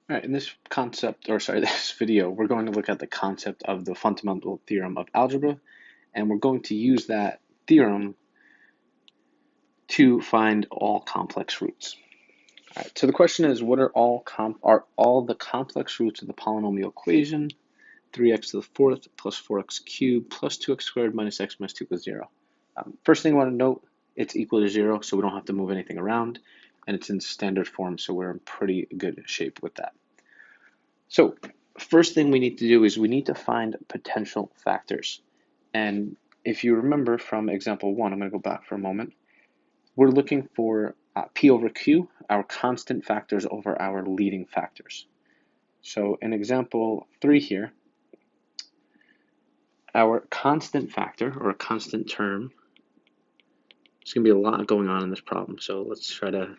All right, in this this video, we're going to look at the concept of the fundamental theorem of algebra, and we're going to use that theorem to find all complex roots. All right, so the question is, what are all the complex roots of the polynomial equation 3x to the fourth plus 4x cubed plus 2x squared minus x minus 2 equals 0? First thing I want to note, it's equal to 0, so we don't have to move anything around, and it's in standard form, so we're in pretty good shape with that. So first thing we need to do is we need to find potential factors. And if you remember from example 1, I'm going to go back for a moment, we're looking for P over Q, our constant factors over our leading factors. So in example 3 here, our constant factor, or a constant term, there's going to be a lot going on in this problem, so let's try to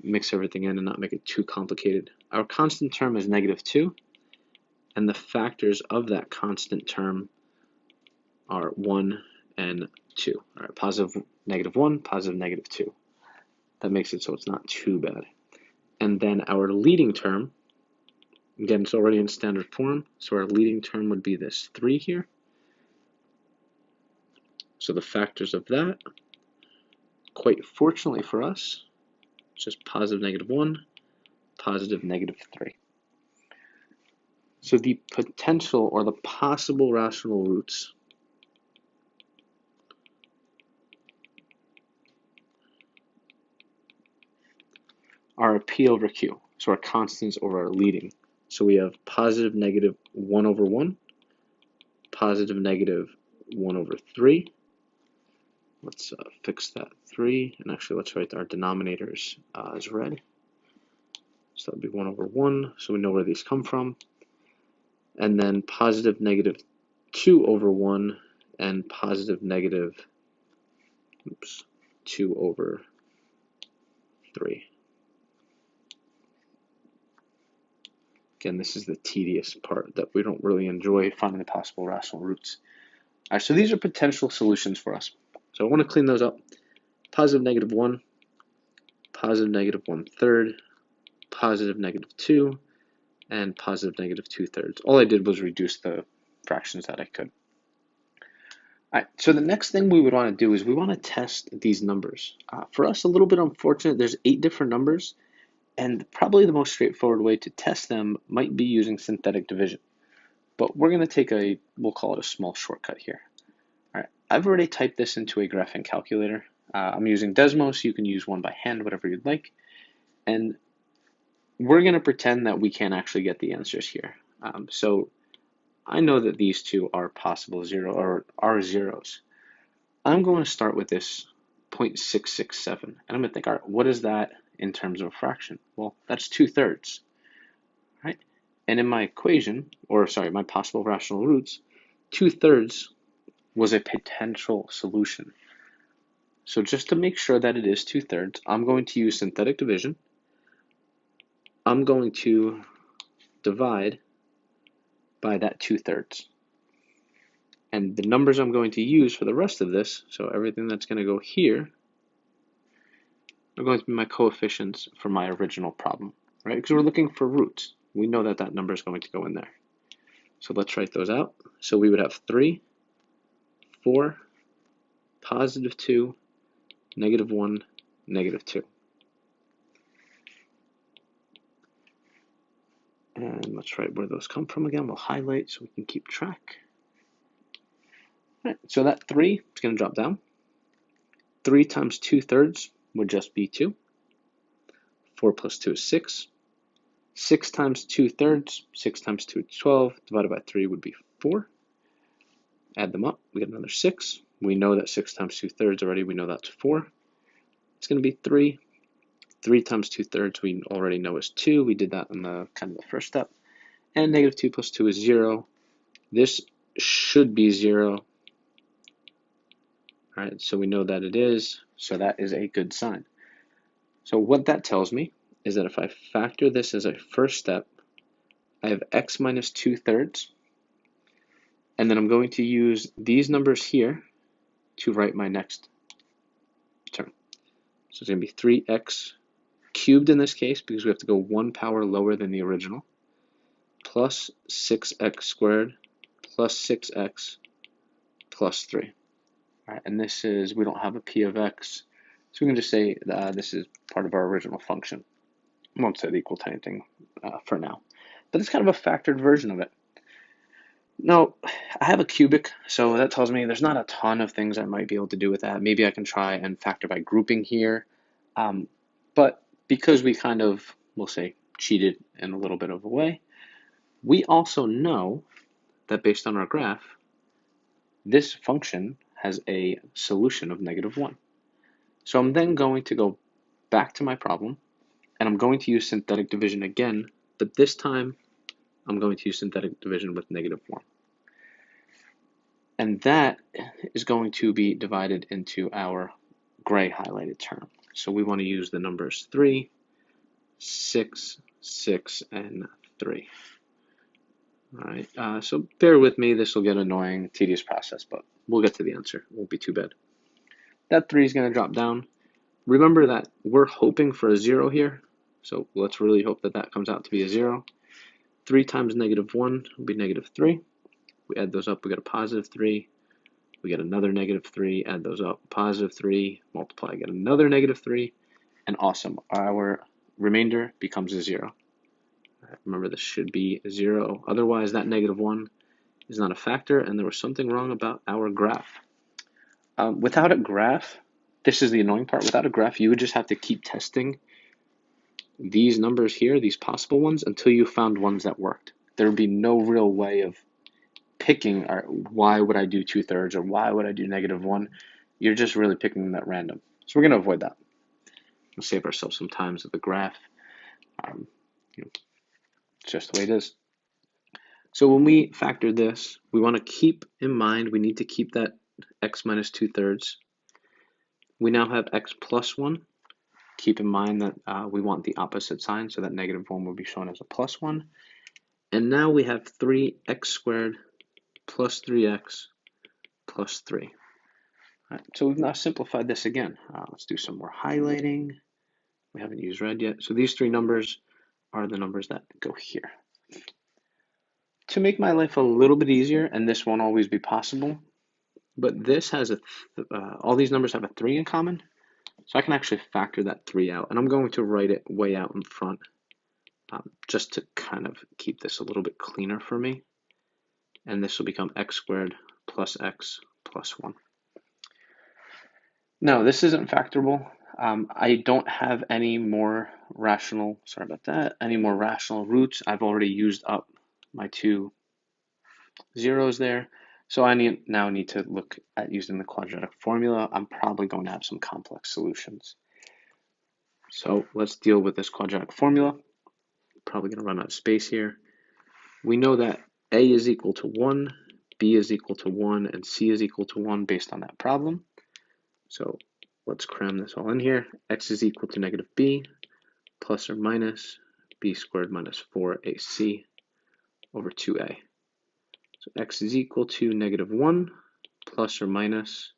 mix everything in and not make it too complicated. Our constant term is -2, and the factors of that constant term are 1 and 2. All right, positive -1, positive -2. That makes it so it's not too bad. And then our leading term, again, it's already in standard form, so our leading term would be this 3 here. So the factors of that, quite fortunately for us, it's just positive -1, positive -3. So the potential or the possible rational roots are a P over Q, so our constants over our leading. So we have positive -1 over 1, positive -1 over 3. Let's fix that 3, and actually let's write our denominators as red. So that would be 1 over 1, so we know where these come from. And then positive -2 over 1 and positive -2 over 3. Again, this is the tedious part that we don't really enjoy, finding the possible rational roots. All right, so these are potential solutions for us. So I want to clean those up. Positive -1, positive -1/3, positive -2, and positive -2/3. All I did was reduce the fractions that I could. All right, so the next thing we would want to do is we want to test these numbers. For us, a little bit unfortunate, there's 8 different numbers, and probably the most straightforward way to test them might be using synthetic division. But we're going to take we'll call it a small shortcut here. All right, I've already typed this into a graphing calculator. I'm using Desmos, you can use one by hand, whatever you'd like. And we're going to pretend that we can't actually get the answers here. So I know that these two are possible or are zeros. I'm going to start with this 0.667, and I'm going to think, all right, what is that in terms of a fraction? Well, that's 2/3, right? And in my equation, or sorry, my possible rational roots, 2/3 was a potential solution. So just to make sure that it is 2/3, I'm going to use synthetic division. I'm going to divide by that 2/3. And the numbers I'm going to use for the rest of this, so everything that's going to go here, are going to be my coefficients for my original problem, right? Because we're looking for roots. We know that that number is going to go in there. So let's write those out. So we would have 3, 4, positive 2, -1, -2. And let's write where those come from again. We'll highlight so we can keep track. All right, so that 3 is going to drop down. 3 times 2/3 would just be 2. 4 plus 2 is 6. 6 times 2/3, 6 times 2 is 12, divided by 3 would be 4. Add them up, we get another 6. We know that 6 times 2/3 already, we know that's 4. It's going to be 3. 3 times 2/3 we already know is 2. We did that in the kind of the first step. And -2 plus 2 is 0. This should be 0. All right, so we know that it is, so that is a good sign. So what that tells me is that if I factor this as a first step, I have x minus 2/3, and then I'm going to use these numbers here to write my next term. So it's going to be 3x cubed in this case because we have to go 1 power lower than the original, plus 6x squared plus 6x plus 3. All right, and this is, we don't have a p of x, so we can just say this is part of our original function. I won't set equal to anything for now, but it's kind of a factored version of it. Now, I have a cubic, so that tells me there's not a ton of things I might be able to do with that. Maybe I can try and factor by grouping here, but because we kind of, we'll say, cheated in a little bit of a way, we also know that based on our graph, this function has a solution of -1. So I'm then going to go back to my problem, and I'm going to use synthetic division again, but this time I'm going to use synthetic division with -1. And that is going to be divided into our gray highlighted term. So we want to use the numbers 3, 6, 6, and 3. All right, so bear with me. This will get annoying, tedious process, but we'll get to the answer. It won't be too bad. That 3 is going to drop down. Remember that we're hoping for a 0 here, so let's really hope that that comes out to be a 0. 3 times -1 will be -3. We add those up, we get a +3. We get another -3, add those up, +3, multiply, get another -3, and awesome, our remainder becomes a 0. Remember, this should be a 0. Otherwise, that -1 is not a factor, and there was something wrong about our graph. Without a graph, this is the annoying part. Without a graph, you would just have to keep testing these numbers here, these possible ones, until you found ones that worked. There would be no real way of picking, why would I do 2/3 or why would I do -1? You're just really picking them at random. So we're going to avoid that. We'll save ourselves some time with the graph. It's just the way it is. So when we factor this, we want to keep in mind, we need to keep that x minus 2/3. We now have x plus 1. Keep in mind that we want the opposite sign, so that -1 will be shown as a +1. And now we have 3x squared plus 3x plus 3. All right, so we've now simplified this again. Let's do some more highlighting. We haven't used red yet. So these 3 numbers are the numbers that go here. To make my life a little bit easier, and this won't always be possible, but this has all these numbers have a 3 in common, so I can actually factor that 3 out, and I'm going to write it way out in front just to kind of keep this a little bit cleaner for me, and this will become x squared plus x plus 1. Now, this isn't factorable. I don't have any more rational, any more rational roots. I've already used up my 2 zeros there. So I now need to look at using the quadratic formula. I'm probably going to have some complex solutions. So let's deal with this quadratic formula. Probably going to run out of space here. We know that A is equal to 1, B is equal to 1, and C is equal to 1 based on that problem. So let's cram this all in here. X is equal to -b plus or minus b squared minus 4ac over 2a. So x is equal to -1 plus or minus,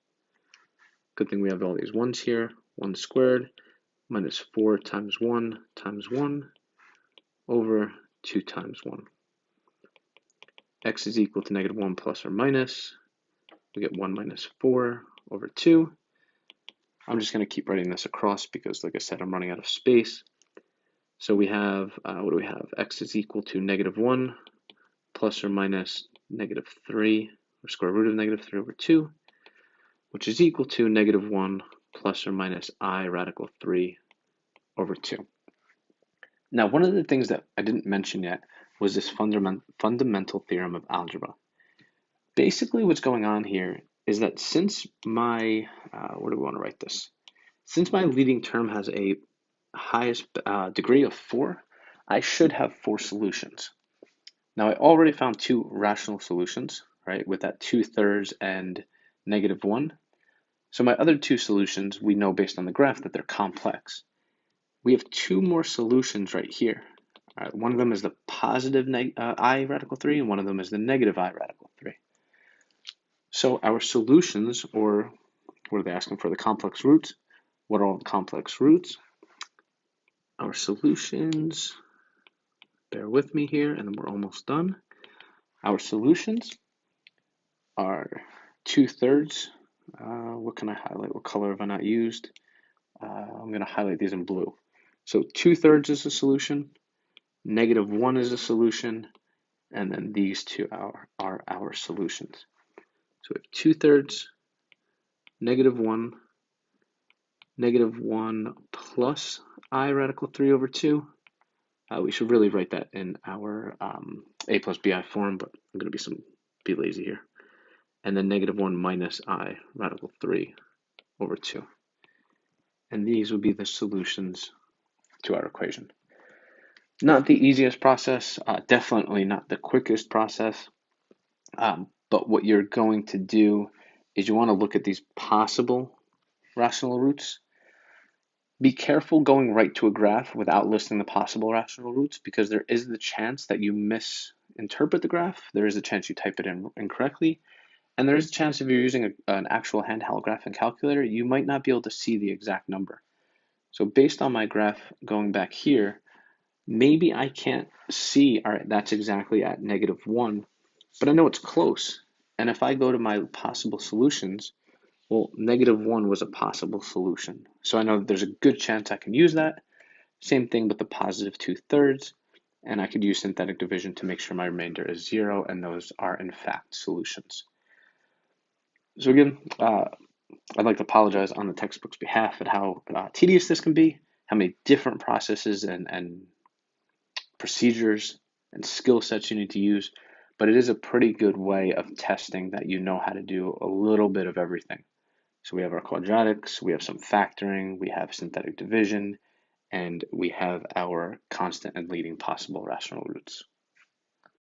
good thing we have all these 1's here, 1 squared minus 4 times 1 over 2 times 1. X is equal to -1 plus or minus, we get 1 minus 4 over 2. I'm just going to keep writing this across because, like I said, I'm running out of space. So we have, what do we have? X is equal to -1 plus or minus -3, or square root of -3 over 2, which is equal to -1 plus or minus I radical 3 over 2. Now, one of the things that I didn't mention yet was this fundamental theorem of algebra. Basically, what's going on here is that since my, where do we want to write this? Since my leading term has a highest degree of 4, I should have 4 solutions. Now, I already found 2 rational solutions, right, with that 2/3 and -1. So my other 2 solutions, we know based on the graph that they're complex. We have 2 more solutions right here. All right, one of them is the positive I radical 3, and one of them is the negative I radical 3. So our solutions, or what are they asking for, the complex roots? What are all the complex roots? our solutions, bear with me here, and then we're almost done. Our solutions are 2/3. What can I highlight? What color have I not used? I'm going to highlight these in blue. So 2/3 is a solution, -1 is a solution, and then these two are our solutions. So we have 2/3, -1, -1 plus I radical 3 over 2. We should really write that in our a plus bi form, but I'm going to be lazy here. And then -1 minus I radical 3 over 2. And these would be the solutions to our equation. Not the easiest process, definitely not the quickest process, but what you're going to do is you want to look at these possible rational roots. Be careful going right to a graph without listing the possible rational roots, because there is the chance that you misinterpret the graph. There is a chance you type it in incorrectly. And there is a chance if you're using an actual handheld graphing calculator, you might not be able to see the exact number. So based on my graph going back here, maybe I can't see, all right, that's exactly at -1, but I know it's close. And if I go to my possible solutions, well, -1 was a possible solution. So I know that there's a good chance I can use that. Same thing with the positive 2/3. And I could use synthetic division to make sure my remainder is 0, and those are in fact solutions. So again, I'd like to apologize on the textbook's behalf at how tedious this can be, how many different processes and procedures and skill sets you need to use, but it is a pretty good way of testing that you know how to do a little bit of everything. So we have our quadratics, we have some factoring, we have synthetic division, and we have our constant and leading possible rational roots.